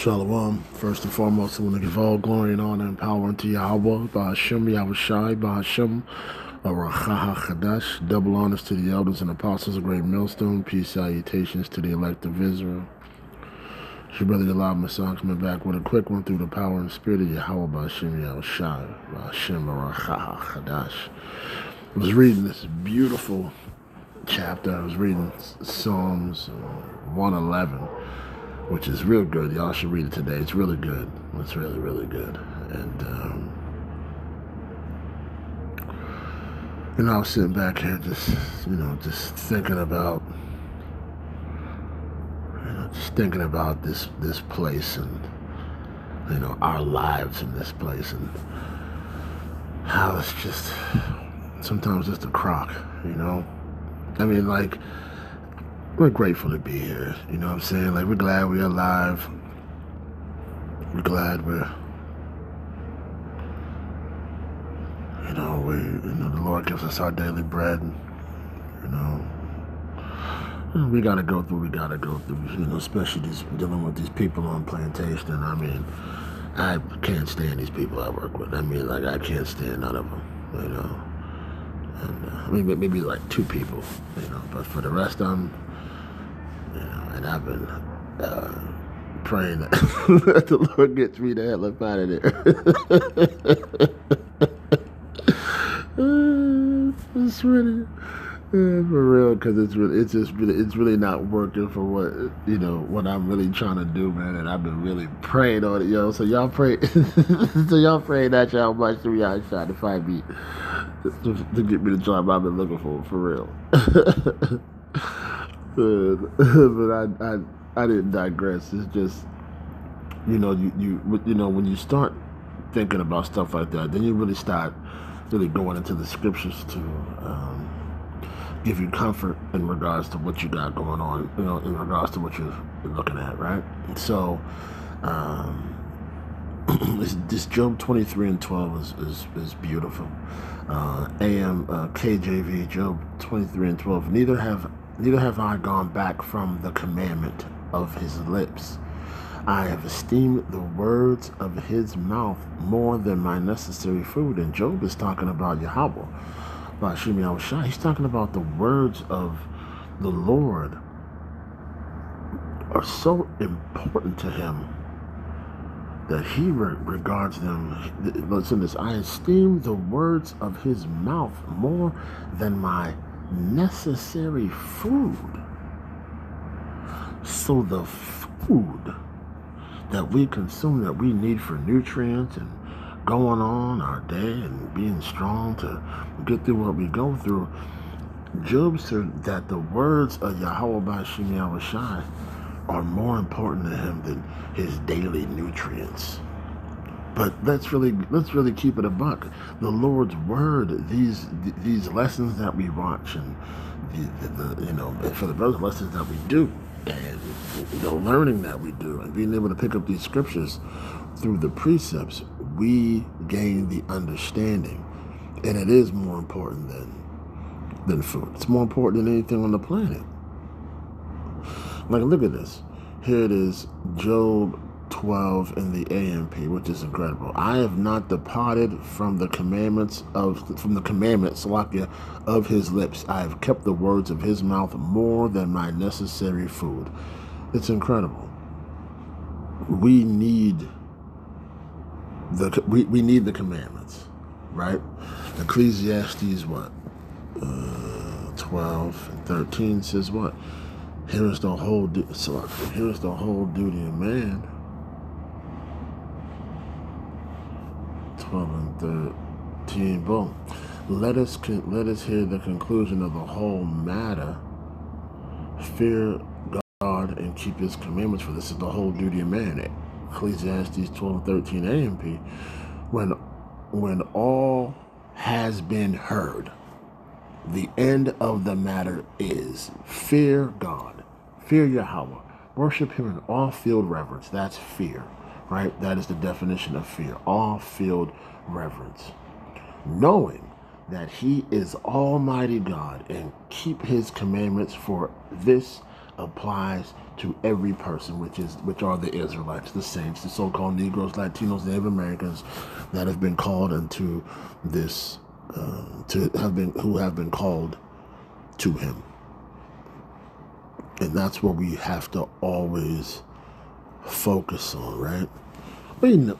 Shalom. First and foremost, I want to give all glory and honor and power unto Yahweh, Ba'ashem Yahushai, Ba'ashem Arachaha Chadash. Double honors to the elders and apostles of Great Millstone. Peace, salutations to the elect of Israel. It's your brother Yalab Masan coming back with a quick one through the power and spirit of Yahweh, Ba'ashem Yahushai, Ba'ashem Arachaha Chadash. I was reading this beautiful chapter. I was reading Psalms 111. Which is real good. Y'all should read it today. It's really good. It's really, really good. And, I was sitting back here just thinking about, this place and, our lives in this place and how it's just, sometimes just a crock, I mean, like, we're grateful to be here, you know what I'm saying? Like, we're glad we're alive. We're glad the Lord gives us our daily bread. We gotta go through, especially dealing with these people on plantation. I mean, I can't stand these people I work with. I mean, like, I can't stand none of them, And, maybe like two people, but for the rest of them, and I've been praying that the Lord gets me the hell up out of there. It's really, for real, because it's really not working for what I'm really trying to do, man. And I've been really praying on it, yo. So y'all pray, that y'all much through y'all trying to find me to get me the job I've been looking for real. But I didn't digress. It's just when you start thinking about stuff like that, then you really start going into the scriptures to give you comfort in regards to what you got going on, in regards to what you're looking at, right? So this Job 23:12 is beautiful. KJV, Job 23:12. Neither have I gone back from the commandment of his lips. I have esteemed the words of his mouth more than my necessary food. And Job is talking about Yahweh, Ba'ashem Yahushai. He's talking about the words of the Lord are so important to him that he regards them. Listen to this. I esteem the words of his mouth more than my necessary food. So the food that we consume, that we need for nutrients and going on our day and being strong to get through what we go through, Job said that the words of Yahweh Ba'ashem Yahushai are more important to him than his daily nutrients. But let's really keep it a buck. The Lord's word, these lessons that we watch, and for the brothers, lessons that we do, and learning that we do, and being able to pick up these scriptures through the precepts, we gain the understanding, and it is more important than food. It's more important than anything on the planet. Like, look at this. Here it is, Job 12 in the AMP, which is incredible. I have not departed from the commandments Salakia, of his lips. I have kept the words of his mouth more than my necessary food. It's incredible. We need the commandments, right? Ecclesiastes 12:13 says what? Here is the whole duty of man. 12:13. Boom. Let us hear the conclusion of the whole matter. Fear God and keep his commandments, for this is the whole duty of man. Ecclesiastes 12:13 AMP. When all has been heard, the end of the matter is fear God, fear Yahweh, worship him in awe-filled reverence. That's fear, right? That is the definition of fear, awe-filled reverence. Knowing that he is Almighty God, and keep his commandments, for this applies to every person, which are the Israelites, the saints, the so-called Negroes, Latinos, Native Americans that have been called into this, who have been called to Him. And that's what we have to always focus on, right? We know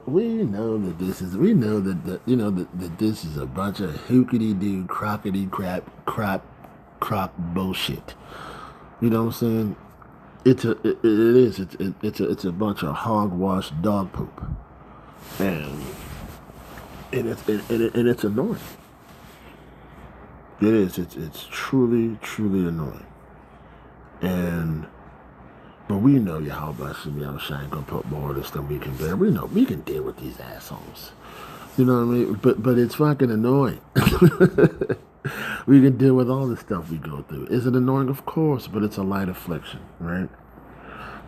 that this is, we know that this is a bunch of hookity-doo, crock bullshit. You know what I'm saying? It's a bunch of hogwash dog poop, and it's annoying. It is. It's truly annoying, but we know Yahweh Shai ain't gonna put more of this than we can bear. We know we can deal with these assholes. You know what I mean? But it's fucking annoying. We can deal with all the stuff we go through. Is it annoying? Of course, but it's a light affliction, right?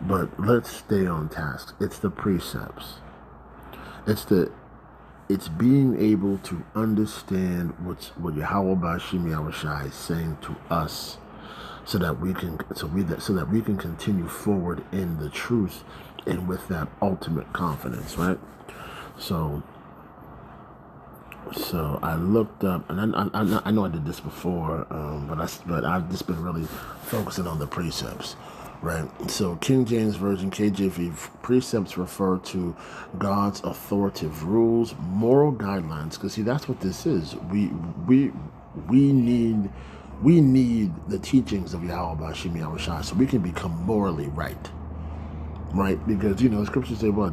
But let's stay on task. It's the precepts. It's being able to understand what Yahweh Bashim Yahushai is saying to us, so that we can continue forward in the truth and with that ultimate confidence, right? So I looked up, and I know I did this before, but I've just been really focusing on the precepts, right? So King James Version, KJV, precepts refer to God's authoritative rules, moral guidelines, because see, that's what this is. We need the teachings of Yahweh Bashim Yahushai so we can become morally right. Right? Because, the scriptures say what?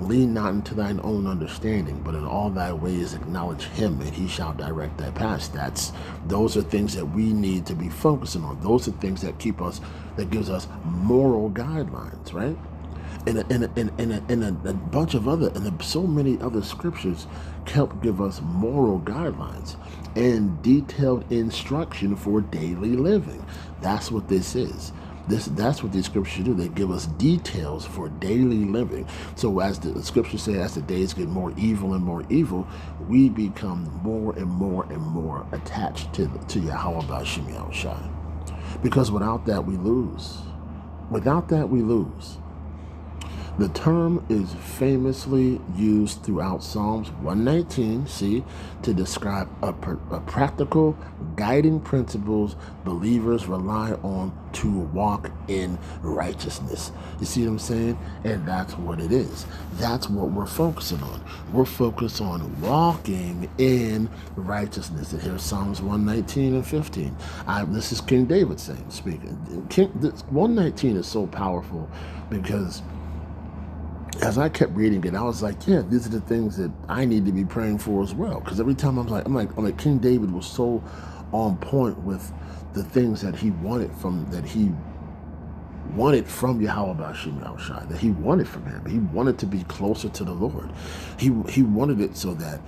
Lean not into thine own understanding, but in all thy ways acknowledge Him, and He shall direct thy paths. Those are things that we need to be focusing on. Those are things that gives us moral guidelines, right? And a bunch of other, and so many other scriptures help give us moral guidelines and detailed instruction for daily living. That's what this is. That's what these scriptures do. They give us details for daily living. So as the scriptures say, as the days get more evil and more evil, we become more and more attached to Yahweh Bashim Yahushai. Because without that, we lose. Without that, we lose. The term is famously used throughout Psalms 119, to describe a practical guiding principles believers rely on to walk in righteousness. You see what I'm saying? And that's what it is. That's what we're focusing on. We're focused on walking in righteousness. And here's Psalms 119 and 15. This is King David speaking. 119 is so powerful because as I kept reading it, I was like, yeah, these are the things that I need to be praying for as well. Because every time I'm like, King David was so on point with the things that he wanted from Yahweh Bashim Yahushai, that he wanted from Him. He wanted to be closer to the Lord. He wanted it so that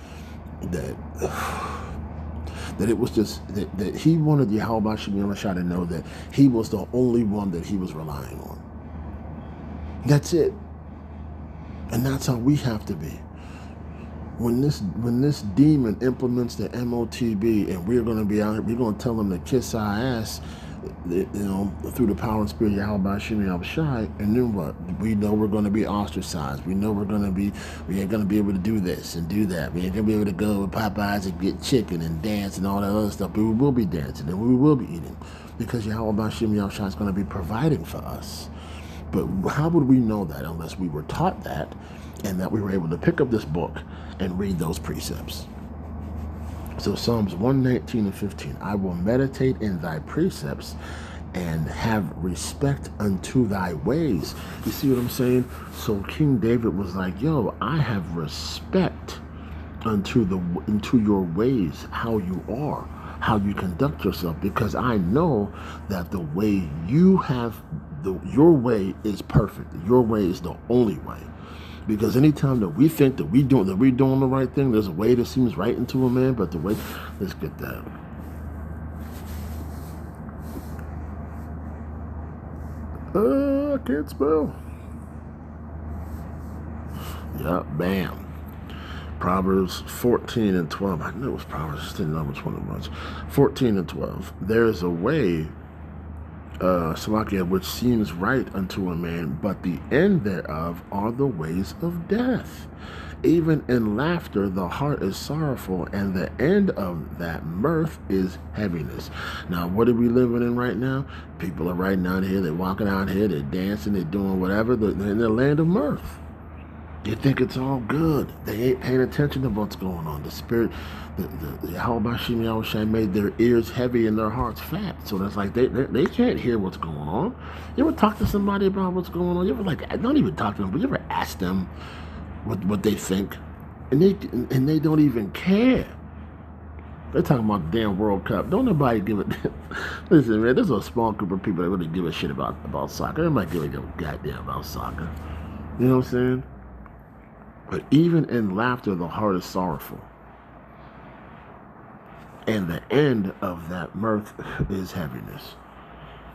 it was just that he wanted Yahweh Bashim Yahushai to know that He was the only one that he was relying on. That's it. And that's how we have to be. When this demon implements the MOTB, and we're going to be out here, we're going to tell him to kiss our ass, through the power and spirit of Yahweh Bashim Yahushai, and then what? We know we're going to be ostracized. We know we ain't going to be able to do this and do that. We ain't going to be able to go with Popeyes and get chicken and dance and all that other stuff. But we will be dancing and we will be eating, because Yahweh Bashim Yahushai is going to be providing for us. But how would we know that unless we were taught that, and that we were able to pick up this book and read those precepts? So Psalms 119 and 15, I will meditate in thy precepts and have respect unto thy ways. You see what I'm saying? So King David was like, yo, I have respect unto your ways, how you are, how you conduct yourself, because I know that the way your way is perfect. Your way is the only way. Because anytime that we think that we're doing the right thing, there's a way that seems right into a man, but the way, let's get that. I can't spell. Yeah, bam. Proverbs 14 and 12. I knew it was Proverbs, I just didn't know which one it was. 14 and 12. There is a way Salakia, which seems right unto a man, but the end thereof are the ways of death. Even in laughter, the heart is sorrowful, and the end of that mirth is heaviness. Now, what are we living in right now? People are right down here, they're walking out here, they're dancing, they're doing whatever, they're in the land of mirth. They think it's all good. They ain't paying attention to what's going on. The spirit, the Yahweh Shem Yahushai made their ears heavy and their hearts fat. So that's like they can't hear what's going on. You ever talk to somebody about what's going on? You ever don't even talk to them, but you ever ask them what they think, and they don't even care. They're talking about the damn World Cup. Don't nobody give it. Listen, man, there's a small group of people that really give a shit about soccer. Everybody give a goddamn about soccer. You know what I'm saying? But even in laughter, the heart is sorrowful, and the end of that mirth is heaviness.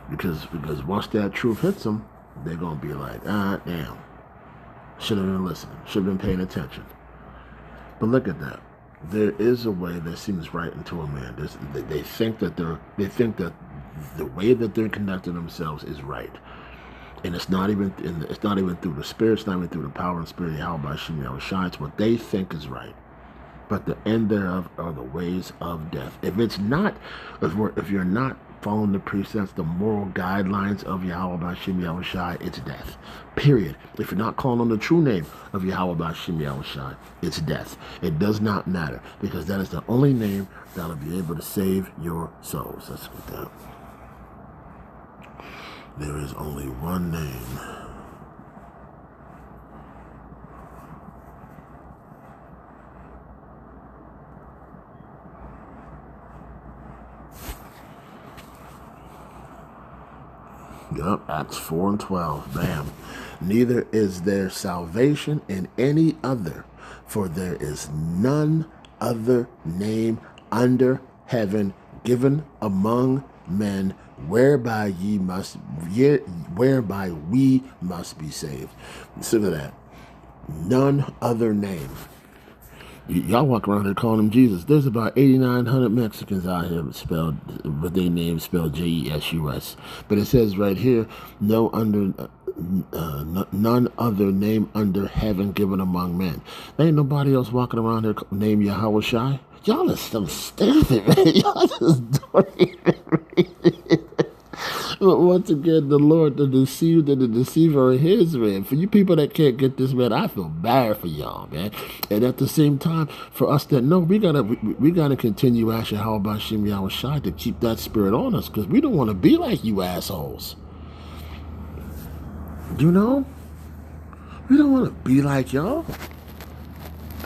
Because once that truth hits them, they're gonna be like, damn. Should have been listening. Should have been paying attention. But look at that. There is a way that seems right unto a man. They think that the way that they're conducting themselves is right, and it's not even through the spirit. It's not even through the power and spirit of Yahweh Shem Yahushai. It's what they think is right. But the end thereof are the ways of death. If you're not following the precepts, the moral guidelines of Yahweh Shem Yahushai, it's death. Period. If you're not calling on the true name of Yahweh Shem Yahushai, it's death. It does not matter, because that is the only name that'll be able to save your souls. Let's get that. There is only one name. Yep, Acts 4 and 12. Bam. Neither is there salvation in any other, for there is none other name under heaven given among men whereby we must be saved. Consider that. None other name. Y'all walk around here calling him Jesus. There's about 8,900 Mexicans out here with their name spelled Jesus. But it says right here, none other name under heaven given among men. There ain't nobody else walking around here named Yahweh Shai. Y'all are so stupid, man. Y'all just don't even read it. But once again, the Lord, the deceived and the deceiver are his, man. For you people that can't get this, man, I feel bad for y'all, man. And at the same time, for us that know, we gotta continue asking how about Shem Yahushai to keep that spirit on us, because we don't want to be like you assholes. You know? We don't want to be like y'all.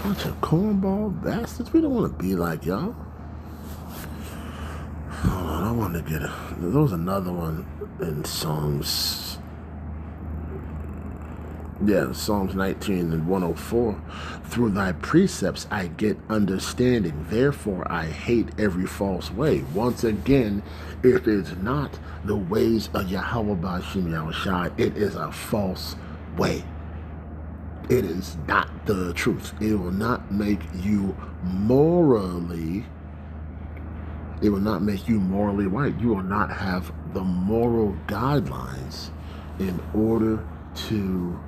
Bunch of cornball bastards. We don't want to be like y'all. Hold on, I want to get it. There was another one in Psalms. Yeah, Psalms 19 and 104. Through thy precepts I get understanding. Therefore I hate every false way. Once again, if it's not the ways of Yahweh B'Shem Yahushai, it is a false way. It is not the truth. It will not make you morally. It will not make you morally right. You will not have the moral guidelines in order to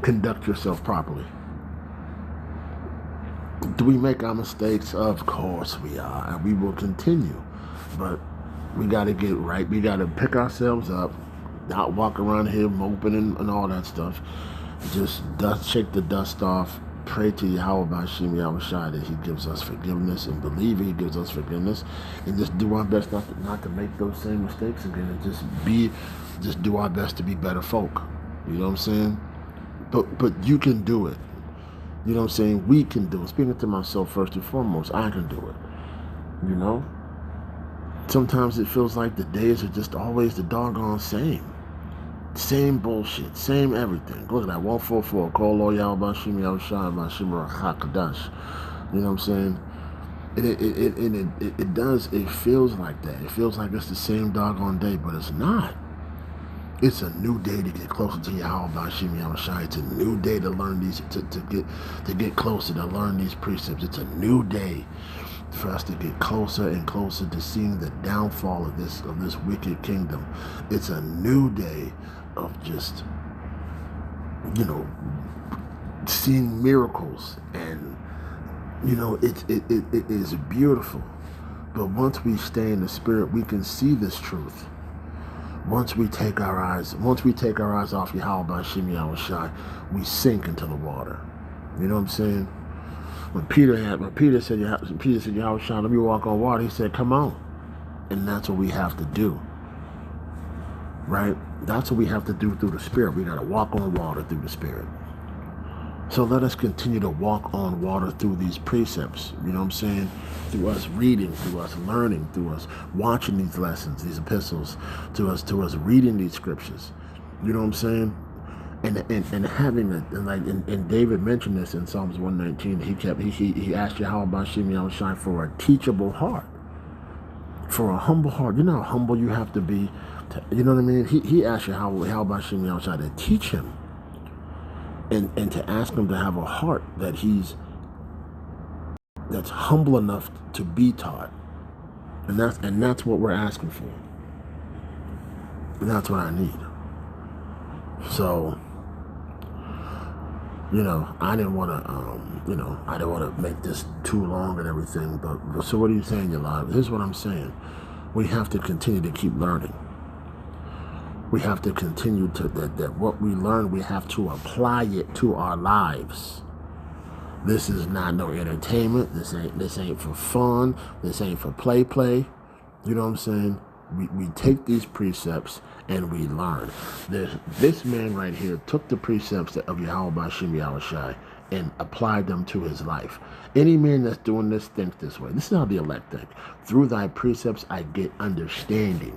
conduct yourself properly. Do we make our mistakes? Of course we are, and we will continue. But we got to get right. We got to pick ourselves up, not walk around here moping and all that stuff. Just shake the dust off. Pray to Yahweh B'Shem Yahushai that he gives us forgiveness, and believe he gives us forgiveness, and just do our best not to make those same mistakes again, and just do our best to be better folk. You know what I'm saying? But you can do it. You know what I'm saying? We can do it. Speaking to myself first and foremost, I can do it. You know? Sometimes it feels like the days are just always the doggone same. Same bullshit. Same everything. Look at that. 144. Call Lord Yahweh B'Shem Yahushai B'Shem HaKadosh. You know what I'm saying? It does. It feels like that. It feels like it's the same doggone day, but it's not. It's a new day to get closer to Yahweh Bashim Yahushai. It's a new day to learn these, to get closer, to learn these precepts. It's a new day for us to get closer and closer to seeing the downfall of this wicked kingdom. It's a new day of just, seeing miracles, and it is beautiful. But once we stay in the spirit, we can see this truth. Once we take our eyes off Yahweh Bashim Yahushai, we sink into the water. You know what I'm saying? When Peter said, Yahushai, let me walk on water, he said, come on. And that's what we have to do. Right? That's what we have to do through the Spirit. We got to walk on water through the Spirit. So let us continue to walk on water through these precepts. You know what I'm saying? Through us reading, through us learning, through us watching these lessons, these epistles, to us reading these scriptures. You know what I'm saying? And having and David mentioned this in Psalms 119. He asked Yahweh Bashim Yahushai for a teachable heart, for a humble heart. You know how humble you have to be. You know what I mean? He asked Yahweh Bashim Yahushai to teach him. And to ask him to have a heart that's humble enough to be taught, and that's what we're asking for, and that's what I need. So, I didn't want to, make this too long and everything. But so, what are you saying, Yolanda? Here's what I'm saying: we have to continue to keep learning. We have to continue to that what we learn, we have to apply it to our lives. This is not no entertainment. This ain't for fun. This ain't for play. You know what I'm saying? We take these precepts and we learn. This man right here took the precepts of Yahweh Bashim Yahushai and applied them to his life. Any man that's doing this thinks this way. This is how the elect think. Through thy precepts I get understanding,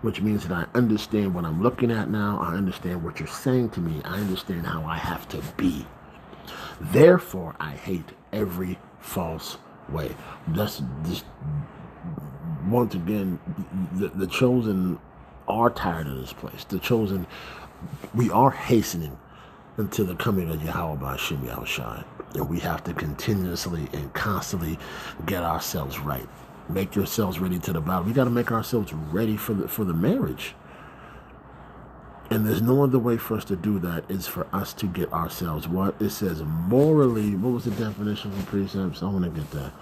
which means that I understand what I'm looking at now. I understand what you're saying to me. I understand how I have to be. Therefore, I hate every false way. Just once again, the chosen are tired of this place. The chosen, we are hastening until the coming of Yahweh Bashim Yahushai. And we have to continuously and constantly get ourselves right. Make yourselves ready to the battle. We got to make ourselves ready for the marriage. And there's no other way for us to do that is for us to get ourselves what? It says morally. What was the definition of precepts? I want to get that.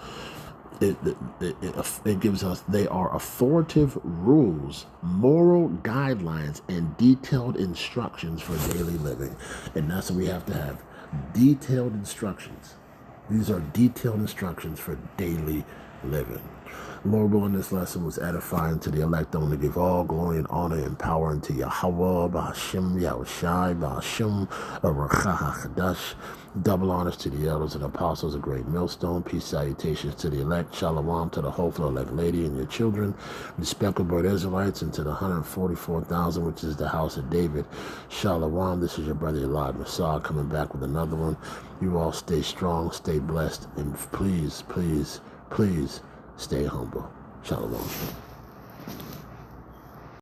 It gives us, they are authoritative rules, moral guidelines, and detailed instructions for daily living. And that's what we have to have. Detailed instructions. These are detailed instructions for daily living. Lord willing, this lesson was edifying to the elect. I want to give all glory and honor and power unto Yahweh, Ba'ashem, Yahushai, Ba'ashem, Aracha HaChadash. Double honors to the elders and apostles, a great millstone. Peace salutations to the elect. Shalom to the hopeful elect lady and your children. The speckled bird Israelites, and to the 144,000, which is the house of David. Shalom. This is your brother Elad Masad coming back with another one. You all stay strong, stay blessed, and please, please, please stay humble. Shalom.